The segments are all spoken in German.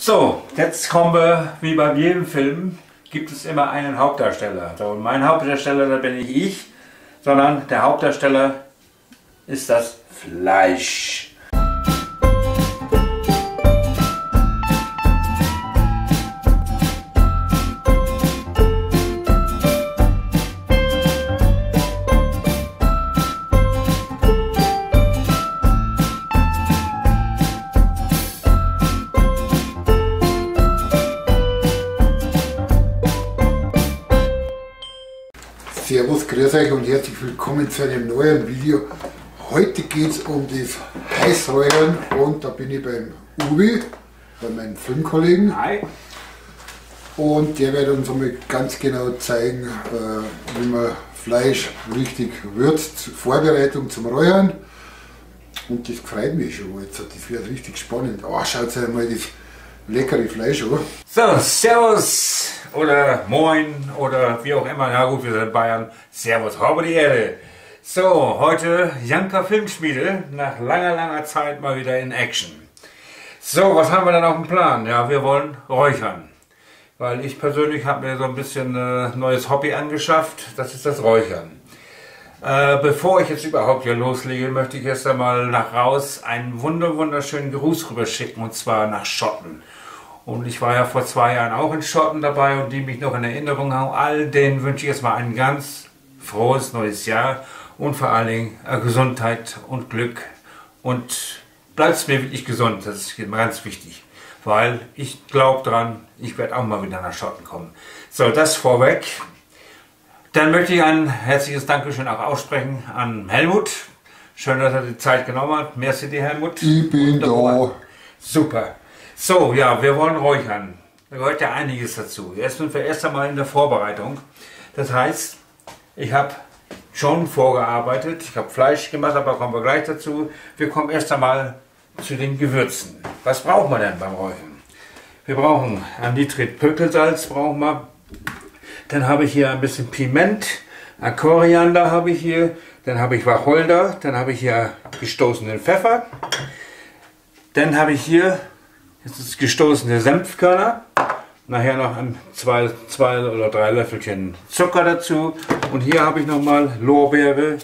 So, jetzt kommen wir, wie bei jedem Film, gibt es immer einen Hauptdarsteller. So, und mein Hauptdarsteller, da bin nicht ich, sondern der Hauptdarsteller ist das Fleisch. Servus, grüß euch und herzlich willkommen zu einem neuen Video. Heute geht es um das Heißräuchern und da bin ich beim Uwe, bei meinem Filmkollegen. Hi. Und der wird uns einmal ganz genau zeigen, wie man Fleisch richtig würzt, Vorbereitung zum Räuchern. Und das freut mich schon jetzt, das wird richtig spannend. Oh, schaut euch mal das leckere Fleisch an. So, Servus oder Moin oder wie auch immer. Ja gut, wir sind in Bayern. Servus, habe die Erde. So, heute Janka Filmschmiede. Nach langer Zeit mal wieder in Action. So, was haben wir denn auf dem Plan? Ja, wir wollen räuchern. Weil ich persönlich habe mir so ein bisschen neues Hobby angeschafft. Das ist das Räuchern. Bevor ich jetzt überhaupt hier loslege, möchte ich erst einmal nach raus einen wunderschönen Gruß rüber schicken, und zwar nach Schotten. Und ich war ja vor 2 Jahren auch in Schotten dabei und die mich noch in Erinnerung haben. All denen wünsche ich erstmal ein ganz frohes neues Jahr und vor allen Dingen Gesundheit und Glück. Und bleibt mir wirklich gesund, das ist ganz wichtig. Weil ich glaube dran, ich werde auch mal wieder nach Schotten kommen. So, das vorweg. Dann möchte ich ein herzliches Dankeschön auch aussprechen an Helmut. Schön, dass er die Zeit genommen hat. Merci dir, Helmut. Ich bin da. Super. So, ja, wir wollen räuchern. Da gehört ja einiges dazu. Jetzt sind wir erst einmal in der Vorbereitung. Das heißt, ich habe schon vorgearbeitet. Ich habe Fleisch gemacht, aber kommen wir gleich dazu. Wir kommen erst einmal zu den Gewürzen. Was brauchen wir denn beim Räuchern? Wir brauchen Nitrit-Pökelsalz, brauchen wir. Dann habe ich hier ein bisschen Piment, Koriander habe ich hier, dann habe ich Wacholder, dann habe ich hier gestoßenen Pfeffer, dann habe ich hier jetzt gestoßene Senfkörner, nachher noch 2 oder 3 Löffelchen Zucker dazu und hier habe ich nochmal Lorbeere,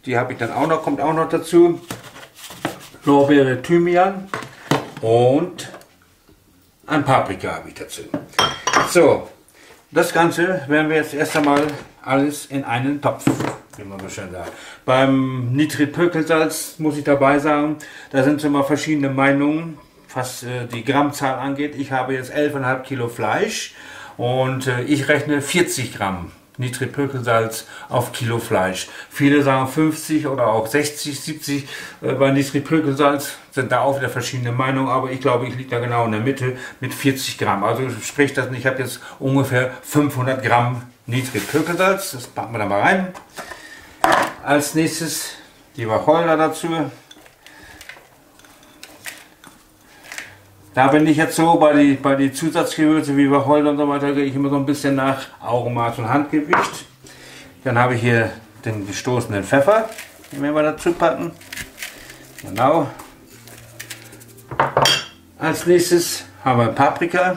die habe ich dann auch noch, kommt auch noch dazu, Lorbeere, Thymian und ein Paprika habe ich dazu. So, das Ganze werden wir jetzt erst einmal alles in einen Topf, wie man so schön sagt. Beim Nitrit-Pökelsalz muss ich dabei sagen, da sind immer verschiedene Meinungen, was die Grammzahl angeht. Ich habe jetzt 11,5 Kilo Fleisch und ich rechne 40 Gramm Nitrit-Pökelsalz auf Kilo Fleisch. Viele sagen 50 oder auch 60, 70 bei Nitrit-Pökelsalz, sind da auch wieder verschiedene Meinungen, aber ich glaube, ich liege da genau in der Mitte mit 40 Gramm. Also sprich das, ich habe jetzt ungefähr 500 Gramm Nitrit-Pökelsalz, das packen wir da mal rein. Als nächstes die Wacholder dazu. Da bin ich jetzt so bei die Zusatzgewürze wie Wacholder und so weiter, gehe ich immer so ein bisschen nach Augenmaß und Handgewicht. Dann habe ich hier den gestoßenen Pfeffer, den werden wir dazu packen. Genau. Als nächstes haben wir Paprika.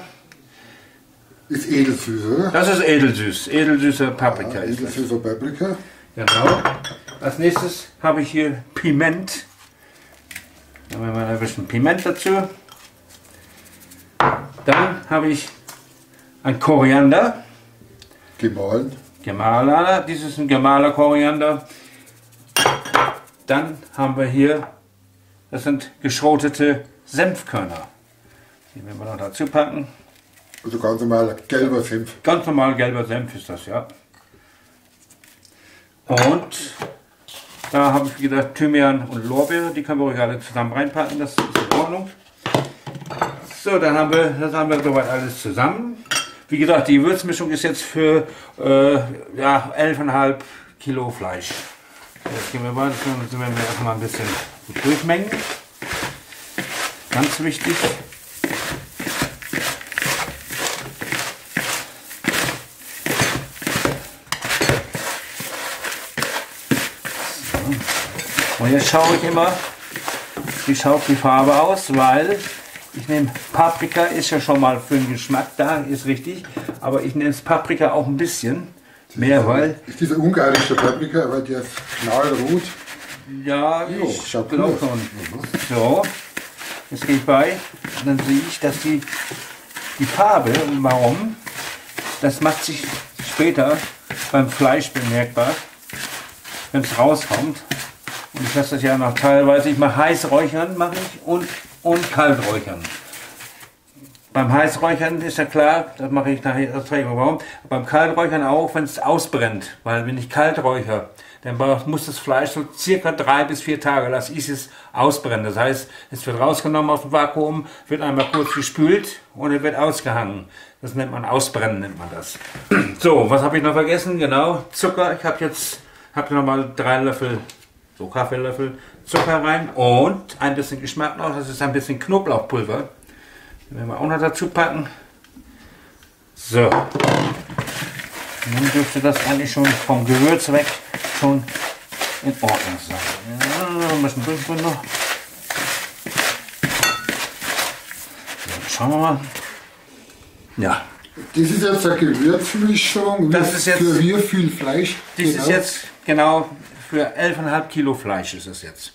Ist edelsüß, oder? Das ist edelsüß, edelsüße Paprika. Ja, edelsüßer Paprika. Genau. Als nächstes habe ich hier Piment. Dann haben wir ein bisschen Piment dazu. Dann habe ich ein Koriander. Gemahlen. Gemahlener, dies ist ein gemahlener Koriander. Dann haben wir hier, das sind geschrotete Senfkörner. Die werden wir noch dazu packen. Also ganz normal gelber Senf. Ganz normal gelber Senf ist das, ja. Und da habe ich, wie gesagt, Thymian und Lorbeere, die können wir ruhig alle zusammen reinpacken, das ist in Ordnung. So, dann haben wir soweit alles zusammen. Wie gesagt, die Würzmischung ist jetzt für ja, 11,5 Kilo Fleisch. Jetzt gehen wir weiter, dann werden wir erstmal ein bisschen durchmengen. Ganz wichtig. So. Und jetzt schaue ich immer, wie schaut die Farbe aus, weil Ich nehme Paprika, ist ja schon mal für den Geschmack da, ist richtig. Aber ich nehme das Paprika auch ein bisschen mehr, weil... Ist dieser ungarische Paprika, weil der ist knallrot. Ja, ich glaube schon. So, jetzt gehe ich bei und dann sehe ich, dass die Farbe, und warum, das macht sich später beim Fleisch bemerkbar, wenn es rauskommt. Und ich lasse das ja noch teilweise, ich mache Heißräuchern mache ich und Kalträuchern. Beim Heißräuchern ist ja klar, das mache ich nachher, das zeige ich mal warum. Beim Kalträuchern auch, wenn es ausbrennt, weil wenn ich kalt räuchere, dann muss das Fleisch so circa 3 bis 4 Tage, lasse ich es ausbrennen. Das heißt, es wird rausgenommen aus dem Vakuum, wird einmal kurz gespült und es wird ausgehangen. Das nennt man Ausbrennen, nennt man das. So, was habe ich noch vergessen? Genau, Zucker. Ich habe nochmal 3 Löffel, so Kaffeelöffel Zucker rein und ein bisschen Geschmack noch. Das ist ein bisschen Knoblauchpulver. Den werden wir auch noch dazu packen. So. Dann dürfte das eigentlich schon vom Gewürz weg schon in Ordnung sein. Ja, ein bisschen Dünnbrot noch. So, schauen wir mal. Ja. Das ist jetzt eine Gewürzmischung. Das ist jetzt, für wie viel Fleisch? Das ist jetzt genau für 11,5 Kilo Fleisch ist es jetzt.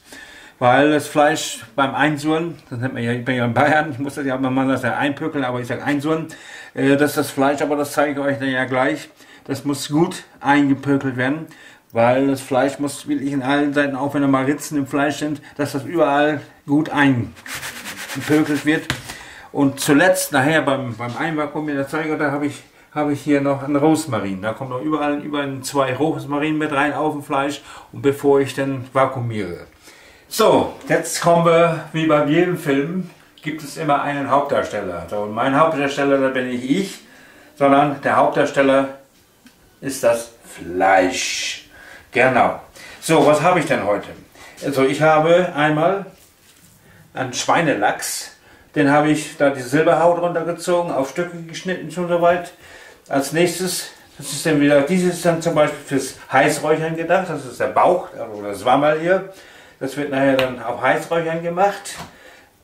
Weil das Fleisch beim Einsurren, das nennt man ja, ich bin ja in Bayern, ich muss das ja mal das ja einpökeln, aber ich sage Einsurren, das ist das Fleisch, aber das zeige ich euch dann ja gleich. Das muss gut eingepökelt werden, weil das Fleisch muss wirklich in allen Seiten, auch wenn da mal Ritzen im Fleisch sind, dass das überall gut eingepökelt wird. Und zuletzt, nachher beim Einvakuumieren, das zeige ich euch, da habe ich hier noch einen Rosmarin. Da kommt noch überall 2 Rosmarin mit rein auf dem Fleisch, und bevor ich dann vakuumiere. So, jetzt kommen wir, wie bei jedem Film, gibt es immer einen Hauptdarsteller. So, und mein Hauptdarsteller, da bin nicht ich, sondern der Hauptdarsteller ist das Fleisch. Genau. So, was habe ich denn heute? Also ich habe einmal einen Schweinelachs, den habe ich da die Silberhaut runtergezogen, auf Stücke geschnitten schon soweit. Als nächstes, das ist dann wieder, dieses ist dann zum Beispiel fürs Heißräuchern gedacht, das ist der Bauch oder das Wammerl hier. Das wird nachher dann auf Heißräuchern gemacht.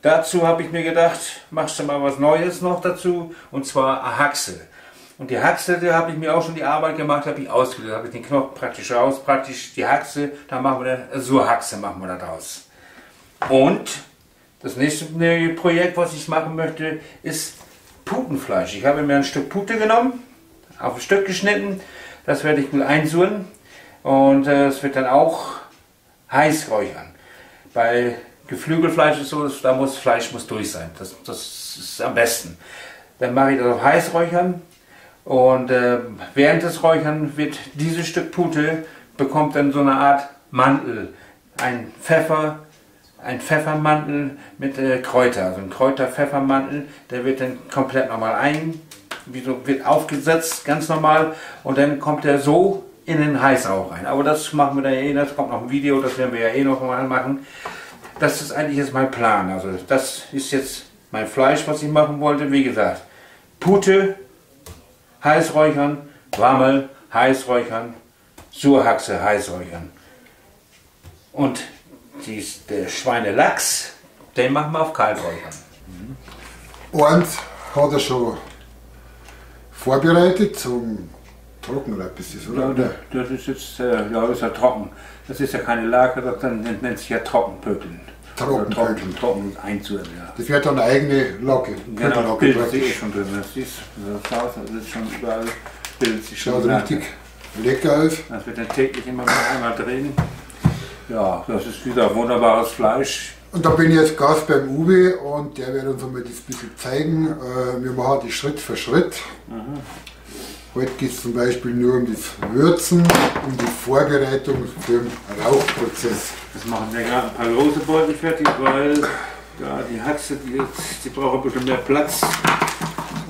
Dazu habe ich mir gedacht, machst du mal was Neues noch dazu, und zwar eine Haxe. Und die Haxe, da habe ich mir auch schon die Arbeit gemacht, habe ich ausgelöst, habe ich den Knochen praktisch raus, praktisch die Haxe, da machen wir eine Surhaxe machen wir da draus. Und das nächste Projekt, was ich machen möchte, ist Putenfleisch. Ich habe mir ein Stück Pute genommen, auf ein Stück geschnitten, das werde ich gut einsurren und es wird dann auch heiß räuchern. Bei Geflügelfleisch ist so, Fleisch muss durch sein. Das ist am besten. Dann mache ich das auf heiß räuchern und während des Räuchern wird dieses Stück Pute bekommt dann so eine Art Mantel, ein Pfeffermantel mit Kräuter, also ein Kräuter-Pfeffermantel, der wird dann komplett nochmal wird aufgesetzt, ganz normal, und dann kommt er so in den Heißrauch rein. Aber das machen wir da ja eh, das kommt noch ein Video, das werden wir ja eh noch mal machen. Das ist eigentlich jetzt mein Plan. Also das ist jetzt mein Fleisch, was ich machen wollte. Wie gesagt, Pute, Heißräuchern, Wammerl, Heißräuchern, Surhaxe, Heißräuchern. Und der Schweinelachs, den machen wir auf Kalträuchern. Und hat er schon vorbereitet zum Trockenlapp ist das, oder? Ja, das ist jetzt, ja, das ist ja trocken. Das ist ja keine Lake, das nennt sich ja Trockenpökeln. Trockenpökeln. Trocken einzuhören, ja. Das wird dann eine eigene Locke. Genau, bildet sich schon drin. Das ist schon überall, bildet sich schon. Schaut richtig lecker aus. Das wird dann täglich immer noch einmal drehen. Ja, das ist wieder wunderbares Fleisch. Und da bin ich jetzt Gast beim Uwe und der wird uns einmal das ein bisschen zeigen. Wir machen das Schritt für Schritt. Heute geht es zum Beispiel nur um das Würzen, um die Vorbereitung für den Rauchprozess. Das machen wir gerade ein paar große Beutel fertig, weil ja, die Haxe, die braucht ein bisschen mehr Platz.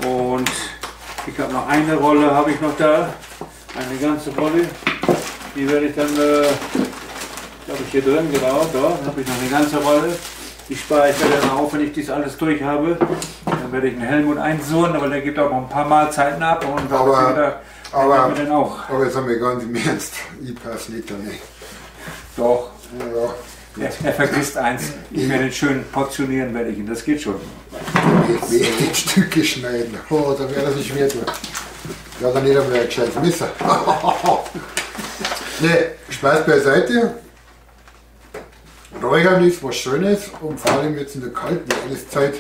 Und ich habe noch eine Rolle, habe ich noch da, eine ganze Rolle. Die werde ich dann, glaube ich, hier drin, genau, da habe ich noch eine ganze Rolle. Die spare ich dann auf, wenn ich dies alles durch habe. Dann werde ich einen Helmut einsurren, aber der gibt auch noch ein paar Mahlzeiten ab. Und aber dann auch. Aber jetzt haben wir ganz im Ernst, ich passe nicht da nicht. Doch. Ja. Er vergisst eins. Ich werde ihn schön portionieren, werde ich ihn. Das geht schon. Ich werde in Stücke schneiden. Oh, da wäre er sich schwer tun. Ja, dann nicht einmal ein gescheites Messer. Ne, Spaß beiseite. Räuchern ist was Schönes und vor allem jetzt in der kalten Jahreszeit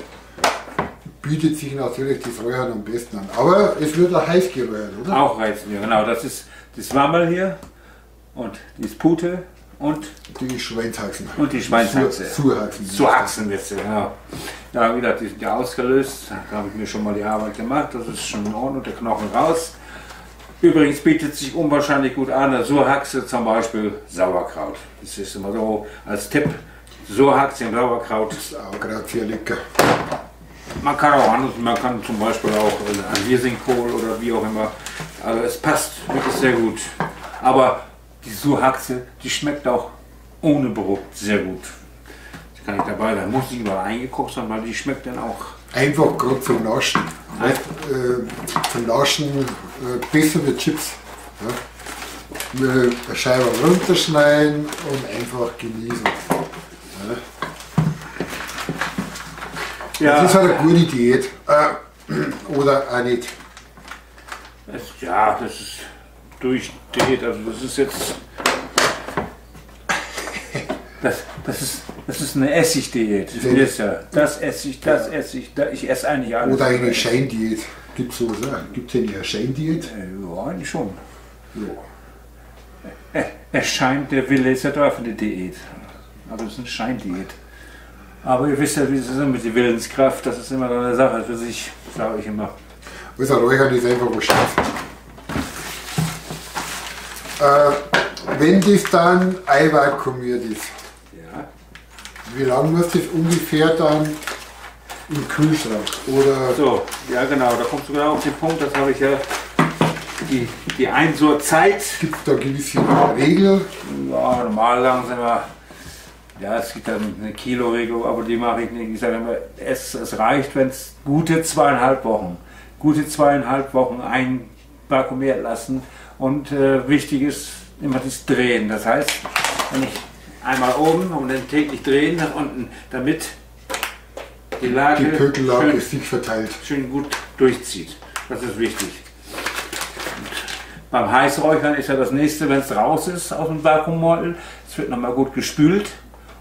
bietet sich natürlich das Räuchern am besten an. Aber es wird auch heiß geräuchert, oder? Auch heißen, ja, genau. Das ist das Wammel hier und die Pute und die Schweinshaxen. Und die Schweinshaxe. Zuhaxen. Zuhaxen wird sie, genau. Ja, wie gesagt, die sind ja ausgelöst. Da habe ich mir schon mal die Arbeit gemacht. Das ist schon in Ordnung, der Knochen raus. Übrigens bietet sich unwahrscheinlich gut an, eine Surhaxe zum Beispiel Sauerkraut. Das ist immer so als Tipp. Surhaxe im Sauerkraut. Das ist auch gerade sehr lecker. Man kann auch anders, man kann zum Beispiel auch ein Wirsingkohl oder wie auch immer. Also es passt wirklich sehr gut. Aber die Surhaxe, die schmeckt auch ohne Brot sehr gut. Das kann ich dabei sein. Muss nicht überall eingekocht sein, weil die schmeckt dann auch. Einfach gerade zum Naschen. Zum Naschen besser wie Chips. Ja. Eine Scheibe runterschneiden und einfach genießen. Ja. Das ist halt eine gute Diät. Oder auch nicht. Ja, das ist durch Diät. Also das ist jetzt. Das ist eine Essigdiät. Das esse ich, ich esse eigentlich alles. Oder eine Scheindiät. Gibt es sowas auch? Gibt es eine Scheindiät? Ja, eigentlich schon. Ja. Es scheint, der Wille ist ja da für eine Diät. Aber das ist eine Scheindiät. Aber ihr wisst ja, wie es ist mit der Willenskraft. Das ist immer so eine Sache für sich, sage ich immer. Also Räuchern ist einfach was scharf. Wenn das dann einvakuumiert ist, wie lange muss das ungefähr dann im Kühlschrank? Oder so, ja genau, da kommst du genau auf den Punkt, das habe ich ja, die Einsurzeit. Gibt es da gewisse Regeln? Ja, normal sagen sie immer, ja, es gibt dann eine Kiloregel, aber die mache ich nicht. Ich sage immer, es reicht, wenn es gute 2,5 Wochen einvakuumiert lassen. Und wichtig ist immer das Drehen. Das heißt, wenn ich einmal oben und dann täglich drehen nach unten, damit die Pökellage sich verteilt. Schön gut durchzieht. Das ist wichtig. Und beim Heißräuchern ist ja das nächste, wenn es raus ist aus dem Vakuumbeutel, es wird nochmal gut gespült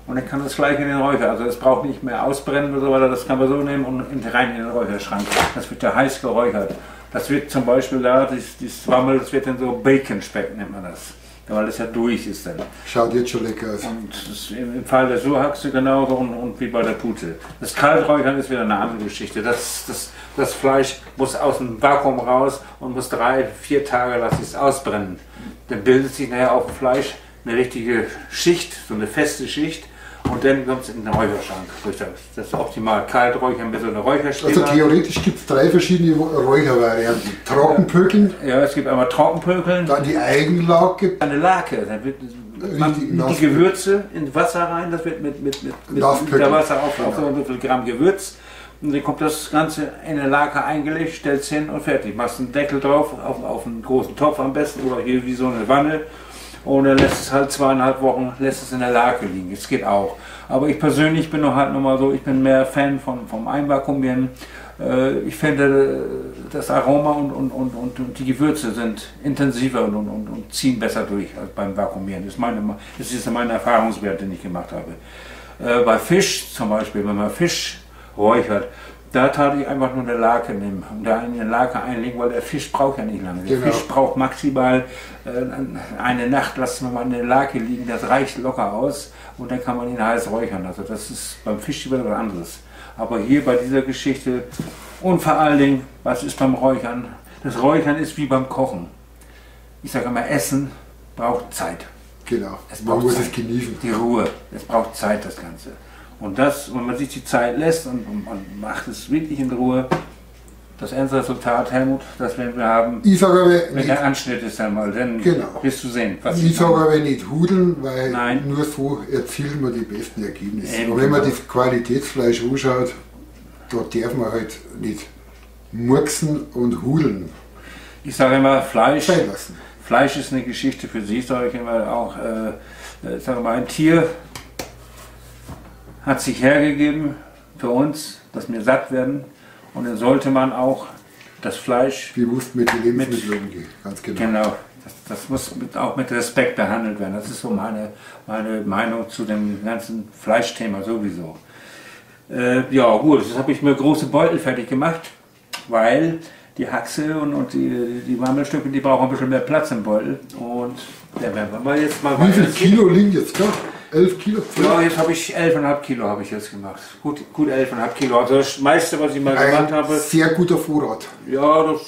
und dann kann das gleich in den Räucher. Also es braucht nicht mehr ausbrennen oder so weiter, das kann man so nehmen und rein in den Räucherschrank. Das wird ja heiß geräuchert. Das wird zum Beispiel da, das Wammel, das wird dann so Baconspeck, nennt man das. Weil das ja durch ist dann. Schaut jetzt schon lecker aus. Und das im Fall der Surhaxe genauso und wie bei der Pute. Das Kalträuchern ist wieder eine andere Geschichte. Das Fleisch muss aus dem Vakuum raus und muss 3-4 Tage lasse ich es ausbrennen. Dann bildet sich nachher auf dem Fleisch eine richtige Schicht, so eine feste Schicht. Und dann kommt es in den Räucherschrank. Das ist optimal. Kalträuchern mit so einer Räucherstäbe. Also theoretisch gibt es 3 verschiedene Räuchervarianten. Trockenpökeln. Ja, es gibt einmal Trockenpökeln. Dann die Eigenlake. Eine Lake. Dann wird die Gewürze in Wasser rein. Das wird mit der Wasser auf so viel Gramm Gewürz. Und dann kommt das Ganze in eine Lake eingelegt, stellst hin und fertig. Machst einen Deckel drauf, auf einen großen Topf am besten oder hier wie so eine Wanne. Und dann lässt es halt 2,5 Wochen in der Lake liegen. Das geht auch. Aber ich persönlich bin halt nochmal so, ich bin mehr Fan vom Einvakuumieren. Ich finde, das Aroma und die Gewürze sind intensiver und ziehen besser durch als beim Vakuumieren. Das ist mein Erfahrungswert, den ich gemacht habe. Bei Fisch zum Beispiel, wenn man Fisch räuchert, da tat ich einfach nur eine Lake nehmen und da in eine Lake einlegen, weil der Fisch braucht ja nicht lange. Der Fisch braucht maximal eine Nacht, lassen wir mal in der Lake liegen, das reicht locker aus und dann kann man ihn heiß räuchern. Also das ist beim Fisch wieder was anderes. Aber hier bei dieser Geschichte und vor allen Dingen, was ist beim Räuchern? Das Räuchern ist wie beim Kochen. Ich sage immer, Essen braucht Zeit. Genau, man muss es genießen. Die Ruhe, es braucht Zeit das Ganze. Und das, wenn man sich die Zeit lässt und man macht es wirklich in Ruhe, das Endresultat, Helmut, das werden wir haben, ich sage aber wenn nicht, der Anschnitt ist einmal, dann wirst du sehen. Was ich sage aber nicht hudeln, weil nur so erzielen wir die besten Ergebnisse. Und wenn man das Qualitätsfleisch anschaut, da darf man halt nicht murksen und hudeln. Ich sage immer, Fleisch ist eine Geschichte für sich, sage ich immer auch, sage mal, ein Tier hat sich hergegeben für uns, dass wir satt werden. Und dann sollte man auch das Fleisch bewusst mit den Lebensmitteln umgehen, ganz genau. Genau, das muss auch mit Respekt behandelt werden. Das ist so meine Meinung zu dem ganzen Fleischthema sowieso. Ja gut, jetzt habe ich mir große Beutel fertig gemacht, weil die Haxe und die Mammelstücke, die brauchen ein bisschen mehr Platz im Beutel. Und da werden wir jetzt mal Wie viel Kilo liegen jetzt da? 11 Kilo? Ja, jetzt habe ich 11,5 Kilo habe ich jetzt gemacht. Gut 11,5 Kilo. Also das meiste, was ich mal gemacht habe. Sehr guter Vorrat. Ja, das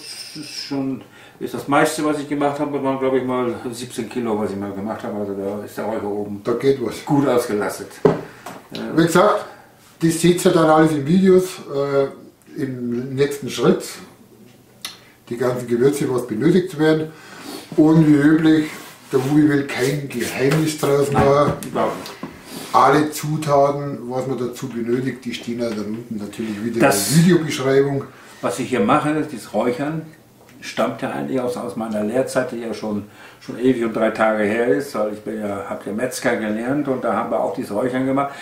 ist das meiste, was ich gemacht habe, waren glaube ich mal 17 Kilo, was ich mal gemacht habe. Also da ist der Räucher oben da geht was. Gut ausgelastet. Wie gesagt, das seht ihr dann alles in Videos im nächsten Schritt. Die ganzen Gewürze, was benötigt werden. Und wie üblich, der Hubi will kein Geheimnis draus machen. Alle Zutaten, was man dazu benötigt, die stehen da unten natürlich wieder in der Videobeschreibung. Was ich hier mache, das Räuchern, stammt ja eigentlich aus meiner Lehrzeit, die ja schon ewig und 3 Tage her ist, weil ich habe ja Metzger gelernt und da haben wir auch dieses Räuchern gemacht.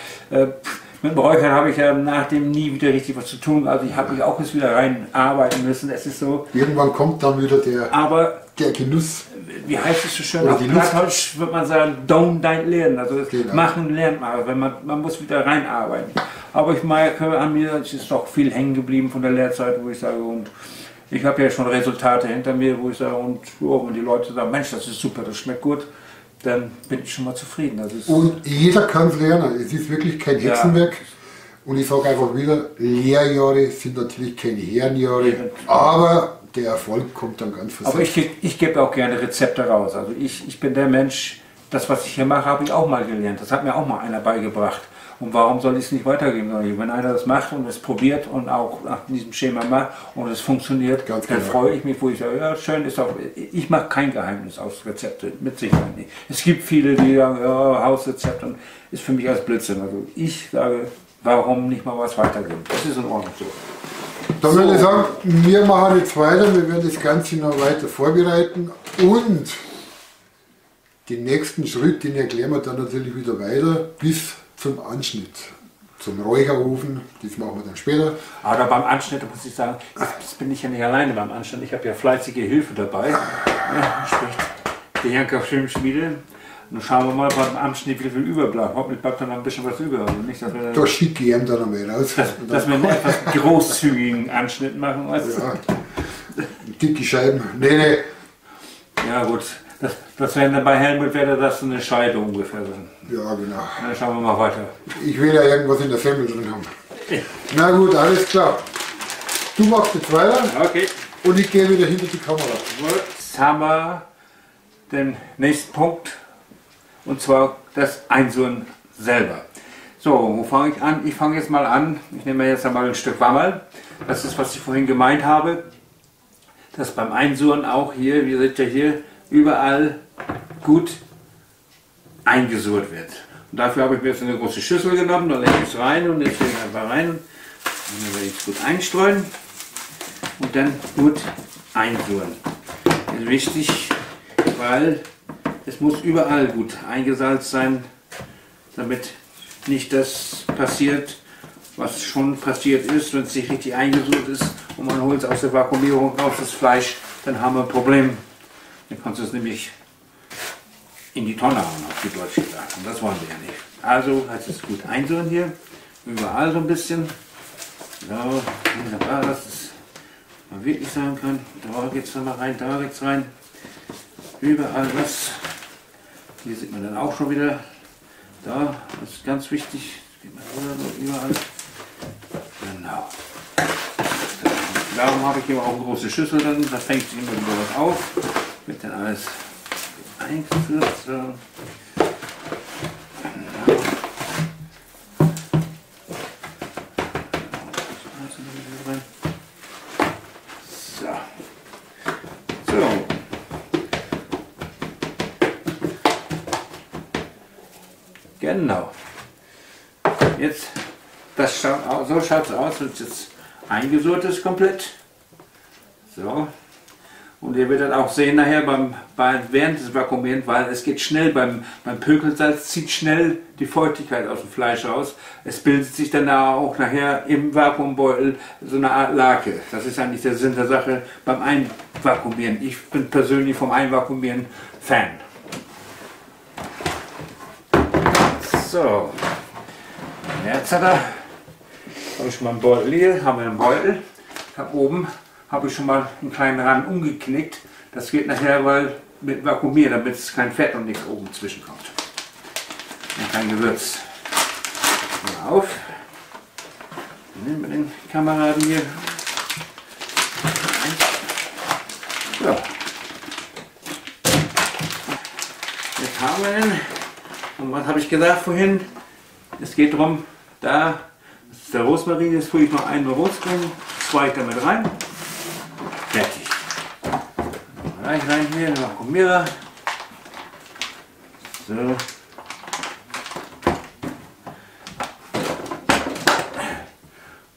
Mit dem Räuchern habe ich ja nachdem nie wieder richtig was zu tun, also ich habe mich auch jetzt wieder reinarbeiten müssen. Es ist so. Irgendwann kommt dann wieder der Genuss. Wie heißt es so schön? Auf Plattdeutsch würde man sagen, don't lernen. Also genau. Machen lernt man, wenn man muss wieder reinarbeiten. Aber ich merke an mir, es ist doch viel hängen geblieben von der Lehrzeit, wo ich sage, und ich habe ja schon Resultate hinter mir, wo ich sage, und wenn die Leute sagen, Mensch, das ist super, das schmeckt gut, dann bin ich schon mal zufrieden. Und jeder kann es lernen. Es ist wirklich kein Hexenwerk. Ja. Und ich sage einfach wieder, Lehrjahre sind natürlich keine Herrenjahre, aber der Erfolg kommt dann ganz von selbst. Aber ich gebe auch gerne Rezepte raus. Also ich bin der Mensch, das was ich hier mache, habe ich auch mal gelernt. Das hat mir auch mal einer beigebracht. Und warum soll ich es nicht weitergeben? Wenn einer das macht und es probiert und auch nach diesem Schema macht und es funktioniert, ganz dann freue ich mich, wo ich sage, ja schön, ist auch, ich mache kein Geheimnis aus Rezepte, mit Sicherheit nicht. Es gibt viele, die sagen, ja, Hausrezept und ist für mich als Blödsinn. Also ich sage, warum nicht mal was weitergeben? Das ist in Ordnung so. Dann würde ich sagen, wir machen jetzt weiter, wir werden das Ganze noch weiter vorbereiten und den nächsten Schritt, den erklären wir dann natürlich wieder weiter, bis zum Anschnitt, zum Räucherofen, das machen wir dann später. Aber beim Anschnitt muss ich sagen, das bin ich ja nicht alleine beim Anschnitt, ich habe ja fleißige Hilfe dabei, sprich die Janka Filmschmiede. Nun schauen wir mal beim Anschnitt, wie viel überbleibt. Hoffentlich bleibt dann noch ein bisschen was über. Also nicht, dass wir da schicke ich ihm dann noch mehr raus. Dass wir einen etwas großzügigen Anschnitt machen. Weißt du? Ja, dicke Scheiben. Nee. Ja gut, das wäre dann bei Helmut wäre das eine Scheide ungefähr sein. Ja genau. Dann schauen wir mal weiter. Ich will ja irgendwas in der Semmel drin haben. Na gut, alles klar. Du machst jetzt weiter. Okay. Und ich gehe wieder hinter die Kamera. Jetzt haben wir den nächsten Punkt. Und zwar das Einsurren selber. So, wo fange ich an? Ich fange jetzt mal an. Ich nehme jetzt einmal ein Stück Wammerl. Das ist, was ich vorhin gemeint habe. Dass beim Einsurren auch hier, wie seht ihr hier, überall gut eingesurrt wird. Und dafür habe ich mir jetzt eine große Schüssel genommen. Da lege ich es rein und jetzt hier einfach rein. Und dann werde ich es gut einstreuen. Und dann gut einsurren. Das ist wichtig, weil es muss überall gut eingesalzt sein, damit nicht das passiert, was schon passiert ist, wenn es nicht richtig eingesurrt ist und man holt es aus der Vakuumierung raus, das Fleisch, dann haben wir ein Problem. Dann kannst du es nämlich in die Tonne hauen, auf die Deutsch gesagt. Und das wollen wir ja nicht. Also heißt es gut einsurren hier, überall so ein bisschen. So, wunderbar, dass es mal wirklich sein kann. Da geht es mal rein, da geht es rein. Überall was. Hier sieht man dann auch schon wieder, da, das ist ganz wichtig, geht man überall, genau. Darum habe ich hier auch eine große Schüssel drin, da fängt sich immer wieder was auf, wird dann alles eingeführt. So. Genau. Jetzt, so schaut es aus, wenn es jetzt eingesurrt ist komplett. So. Und ihr werdet auch sehen nachher während des Vakuumierens, weil es geht schnell, beim Pökelsalz zieht schnell die Feuchtigkeit aus dem Fleisch raus. Es bildet sich dann auch nachher im Vakuumbeutel so eine Art Lake. Das ist eigentlich der Sinn der Sache beim Einvakuumieren. Ich bin persönlich vom Einvakuumieren Fan. So, jetzt habe ich schon mal einen Beutel hier, haben wir einen Beutel. Oben habe ich schon mal einen kleinen Rand umgeknickt. Das geht nachher, weil mit Vakuumieren, damit es kein Fett und nichts oben zwischenkommt. Und kein Gewürz. Mal auf. Nehmen wir den Kameraden hier. So. Jetzt haben wir den. Und was habe ich gesagt vorhin? Es geht darum, das ist der Rosmarin, jetzt tue ich noch einen Rosmarin, 2 damit rein. Fertig. Rein hier, den Vakuumierer. So.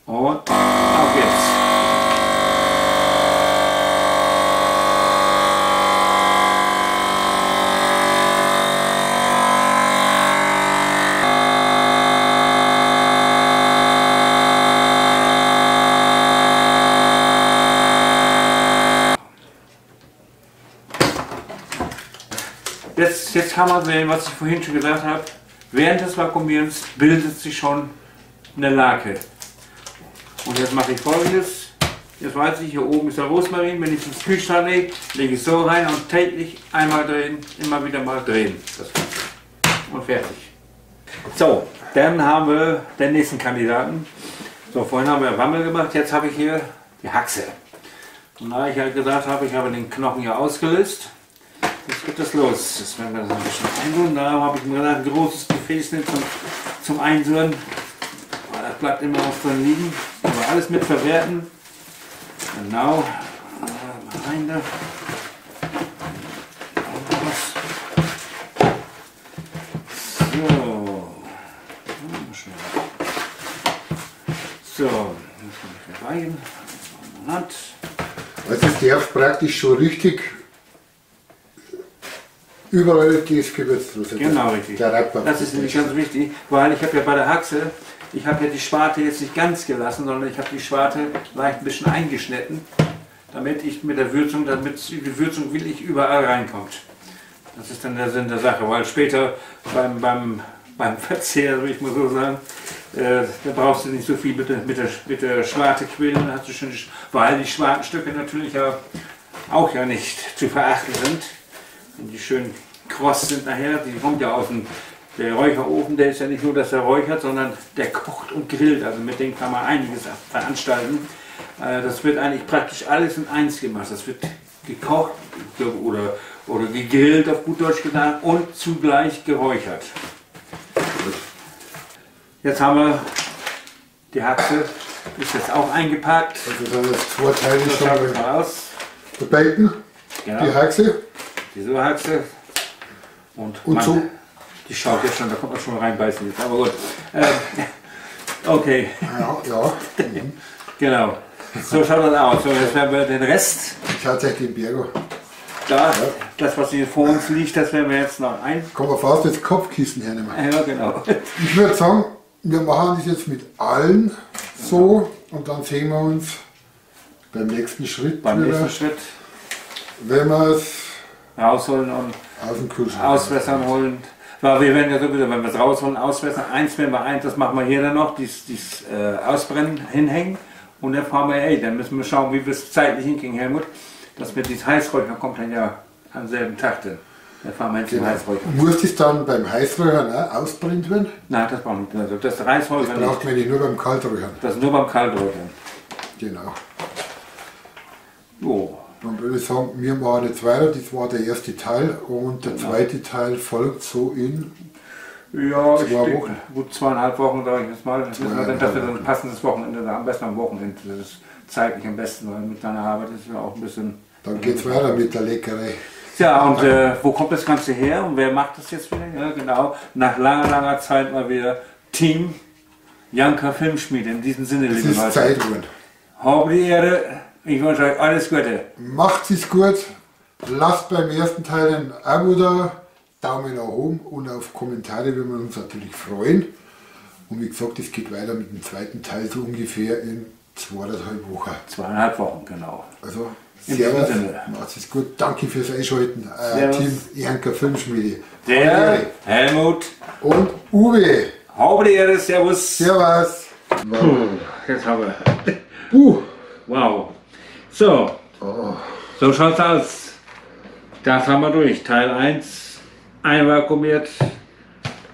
Und auf geht's. Jetzt kann man sehen, was ich vorhin schon gesagt habe, während des Vakuumierens bildet sich schon eine Lake. Und jetzt mache ich Folgendes, jetzt weiß ich, hier oben ist der Rosmarin, wenn ich es ins Kühlschrank lege, lege ich so rein und täglich einmal drehen, immer wieder mal drehen. Und fertig. So, dann haben wir den nächsten Kandidaten. So, vorhin haben wir Wammel gemacht, jetzt habe ich hier die Haxe. Und da ich halt gesagt habe, ich habe den Knochen hier ausgelöst. Jetzt geht das los. Jetzt werden wir das ein bisschen einrühren. Da habe ich mir gedacht, ein großes Gefäß nicht zum Einsühren. Das bleibt immer was drin liegen. Aber alles mit verwerten. Genau. Mal rein da. So. So. Jetzt kann ich rein. Also es darf praktisch schon richtig überall das Gewürz draus. Genau, richtig. Das ist nämlich ganz wichtig, weil ich habe ja bei der Haxe, ich habe ja die Schwarte jetzt nicht ganz gelassen, sondern ich habe die Schwarte leicht ein bisschen eingeschnitten, damit ich mit der Würzung, damit die Würzung wirklich überall reinkommt. Das ist dann der Sinn der Sache, weil später beim Verzehr, will ich mal so sagen, da brauchst du nicht so viel mit der Schwarte quälen, hast du schon, weil die Schwartenstücke natürlich auch ja nicht zu verachten sind. Und die schön kross sind nachher, die kommt ja aus dem der Räucherofen, der ist ja nicht nur, dass er räuchert, sondern der kocht und grillt, also mit dem kann man einiges veranstalten. Das wird eigentlich praktisch alles in eins gemacht, das wird gekocht oder gegrillt, auf gut Deutsch gesagt, und zugleich geräuchert. Jetzt haben wir die Haxe, ist jetzt auch eingepackt. Also dann ist 2 Teile so schon mal aus. Der Bacon, Genau. die Haxe. Diese Haxe und so. Die schaut jetzt schon, da kommt man schon reinbeißen jetzt, aber gut. Okay. Ja. Genau. So schaut das aus. So, jetzt werden wir den Rest. Schaut euch den Berger. Da, das was hier vor uns liegt, das werden wir jetzt noch ein. Kann man fast das Kopfkissen hernehmen. Ja, genau. Ich würde sagen, wir machen das jetzt mit allen so und dann sehen wir uns beim nächsten Schritt. Wenn wir es rausholen und aus dem Kühlschrank auswässern holen. Weil wir werden ja sowieso, wenn wir es rausholen, auswässern. Eins werden wir das machen wir hier dann noch, dieses Ausbrennen hinhängen. Und dann fragen wir, dann müssen wir schauen, wie wir es zeitlich hinkriegen, Helmut. Dass wir dieses Heißräucher kommt dann ja am selben Tag dann. Dann fahren wir jetzt den Heißräucher. Muss das dann beim Heißräuchern auch ausbrennt werden? Nein, das braucht nicht. Also das Reisräuchern das braucht man nicht, nur beim Kalträuchern. Das ist nur beim Kalträuchern. Genau. Jo. Dann würde ich sagen, wir machen jetzt weiter. Das war der erste Teil und der zweite Teil folgt so in 2 Wochen. Gut 2,5 Wochen, sage ich jetzt mal. Das müssen wir dann, dass wir dann ein passendes Wochenende, am besten am Wochenende. Das ist zeitlich am besten, weil mit deiner Arbeit ist ja auch ein bisschen. Dann geht es weiter mit der Leckerei. Ja, und wo kommt das Ganze her und wer macht das jetzt wieder? Ja, genau. Nach langer Zeit mal wieder Team Janka Filmschmiede. In diesem Sinne, liebe Leute. Zeit geworden. Habe die Ehre. Ich wünsche euch alles Gute. Macht es gut. Lasst beim ersten Teil ein Abo da, Daumen nach oben und auf Kommentare würden wir uns natürlich freuen. Und wie gesagt, es geht weiter mit dem zweiten Teil so ungefähr in 2,5 Wochen. 2,5 Wochen, genau. Also, Servus, macht es gut. Danke fürs Einschalten. Team Ehrenker Filmschmiede. Der Helmut und Uwe. Habe die Ehre, Servus. Servus. Jetzt haben wir. Wow. So. So schaut's aus. Das haben wir durch. Teil 1 einvakuumiert.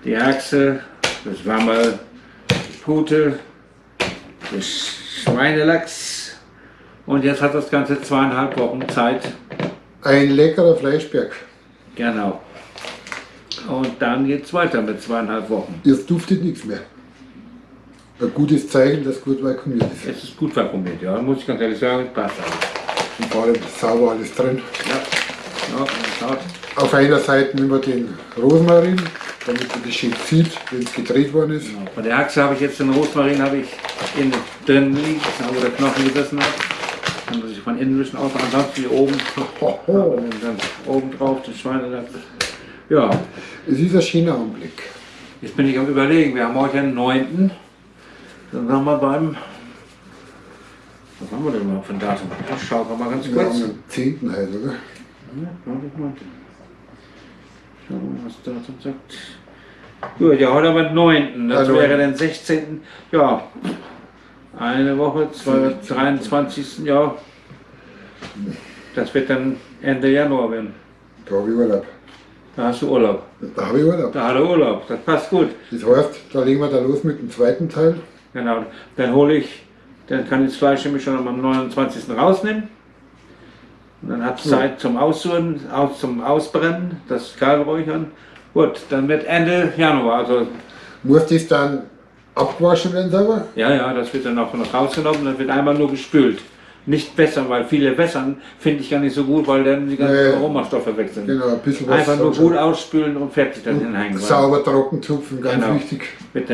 Die Achse, das Wammel, die Pute, das Schweinelachs. Und jetzt hat das Ganze 2,5 Wochen Zeit. Ein leckerer Fleischberg. Genau. Und dann geht es weiter mit 2,5 Wochen. Jetzt duftet nichts mehr. Ein gutes Zeichen, dass gut vakuumiert ist. Es ist gut vakuumiert, ja, muss ich ganz ehrlich sagen, passt alles. Und vor allem sauber alles drin. Ja, schaut. Auf einer Seite nehmen wir den Rosmarin, damit man das schön sieht, wenn es gedreht worden ist. Genau. Bei der Achse habe ich jetzt den Rosmarin innen drin liegen, wo der Knochen gesessen hat. Kann man sich von innen ein bisschen aus, ansonsten hier oben. Und dann oben drauf das Schweinelachs. Ja. Es ist ein schöner Anblick. Jetzt bin ich am Überlegen, wir haben heute den 9. Dann haben wir beim. Was haben wir denn mal für ein Datum? Ich schaue mal ganz Wir kurz. haben am 10. halt, oder? Ja, schauen wir mal, was das Datum sagt. Gut, ja, heute haben wir den 9. Das Also, wäre den 16. Ja, eine Woche, 23. Ja. Das wird dann Ende Januar werden. Da habe ich Urlaub. Da hast du Urlaub. Da habe ich Urlaub. Da hat er Urlaub, das passt gut. Das heißt, da legen wir da los mit dem zweiten Teil. Genau, dann kann ich das Fleisch nämlich schon am 29. rausnehmen. Und dann hat es Zeit zum Aussuhen, zum Ausbrennen, das Kalbräuchern. Gut, dann wird Ende Januar, also Muss das dann abgewaschen werden sauber? ja, das wird dann auch noch rausgenommen, dann wird einmal nur gespült. Nicht wässern, weil viele wässern finde ich gar nicht so gut, weil dann die ganzen Aromastoffe weg sind. Genau, ein bisschen was. Einfach nur gut ausspülen und fertig dann hinhängen. Sauber trocken tupfen, ganz Genau. wichtig. Mit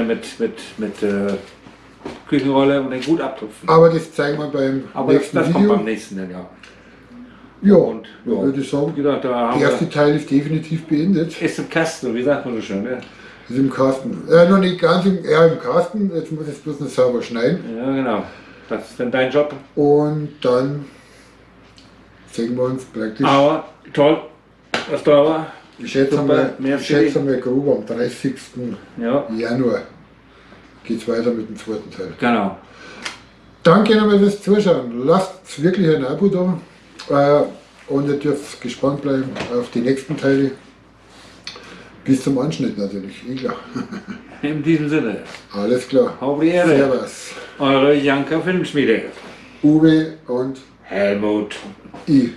Küchenrolle und dann gut abtupfen. Aber das zeigen wir beim Aber nächsten das kommt Video. beim nächsten dann, ja. Ja, Und, ja. würde ich sagen, Wie gesagt, da haben der erste wir, Teil ist definitiv beendet. ist im Kasten, wie sagt man so schön, ne? Ist im Kasten. Noch nicht ganz im Kasten, jetzt muss ich es bloß noch sauber schneiden. Ja, genau. Das ist dann dein Job. Und dann sehen wir uns praktisch. Aber toll, was da war. Ich schätze super, mal, merci. grob am 30. Ja, Januar geht es weiter mit dem zweiten Teil. genau. Danke nochmal fürs Zuschauen. Lasst wirklich ein Abo da und ihr dürft gespannt bleiben auf die nächsten Teile. Bis zum Anschnitt natürlich, klar. In diesem Sinne, Alles klar. auf die Ehre. Servus. Eure Janka Filmschmiede. Uwe und Helmut. ich.